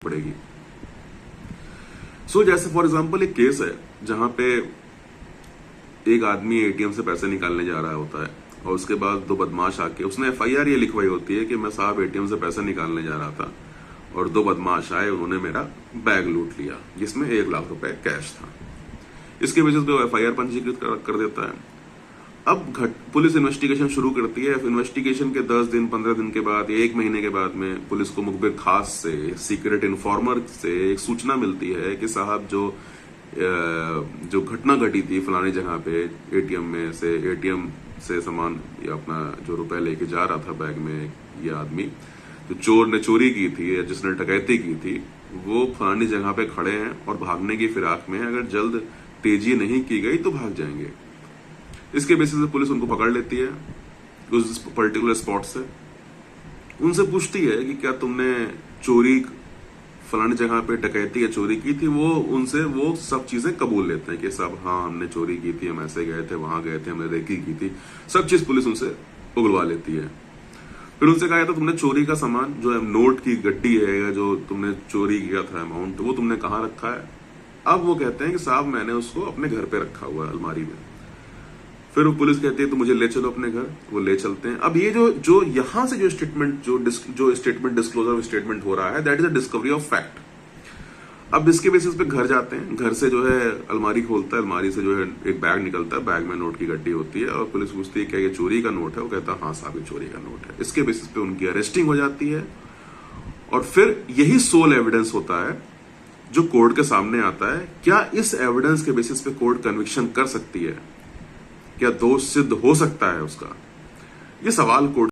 पड़ेगी। जैसे for example एक केस है जहां पे एक आदमी एटीएम से पैसे निकालने जा रहा होता है और उसके बाद दो बदमाश आके, उसने एफआईआर ये लिखवाई होती है कि मैं साहब एटीएम से पैसे निकालने जा रहा था और दो बदमाश आए, उन्होंने मेरा बैग लूट लिया जिसमें 1 लाख रुपए कैश था। इसके वजह से वो एफआईआर पंजीकृत कर देता है। अब पुलिस इन्वेस्टिगेशन शुरू करती है। इन्वेस्टिगेशन के 10 दिन 15 दिन के बाद या 1 महीने के बाद में पुलिस को मुखबिर खास से, सीक्रेट इन्फॉर्मर से एक सूचना मिलती है कि साहब जो घटना घटी थी फलानी जगह पे एटीएम से सामान या अपना जो रुपए लेके जा रहा था बैग में, ये आदमी जो चोर ने चोरी की थी या जिसने डकैती की थी वो फलानी जगह पे खड़े हैं और भागने की फिराक में, अगर जल्द तेजी नहीं की गई तो भाग जाएंगे। इसके बेसिस पे पुलिस उनको पकड़ लेती है उस पर्टिकुलर स्पॉट से, उनसे पूछती है कि क्या तुमने चोरी फलानी जगह पे डकैती या चोरी की थी। वो सब चीजें कबूल लेते हैं कि साहब हाँ हमने चोरी की थी, हम ऐसे गए थे, वहां गए थे, हमने रेकी की थी, सब चीज पुलिस उनसे उगलवा लेती है। फिर उनसे कहा जाता तुमने चोरी का सामान जो है नोट की गड्डी है या जो तुमने चोरी किया था अमाउंट, वो तुमने कहाँ रखा है। अब वो कहते हैं कि साहब मैंने उसको अपने घर पे रखा हुआ है अलमारी में। फिर वो पुलिस कहती है तो मुझे ले चलो अपने घर, वो ले चलते हैं। अब ये जो यहां से जो स्टेटमेंट डिस्क्लोजर स्टेटमेंट हो रहा है, that is a discovery of fact. अब इसके बेसिस पे घर जाते हैं, घर से जो है अलमारी खोलता है, अलमारी से जो है एक बैग निकलता है, बैग में नोट की गड्डी होती है और पुलिस पूछती है क्या ये चोरी का नोट है। वो कहता है हाँ साहब ये चोरी का नोट है। इसके बेसिस पे उनकी अरेस्टिंग हो जाती है और फिर यही सोल एविडेंस होता है जो कोर्ट के सामने आता है। क्या इस एविडेंस के बेसिस पे कोर्ट कन्विक्शन कर सकती है, क्या दोष सिद्ध हो सकता है उसका, ये सवाल कोर्ट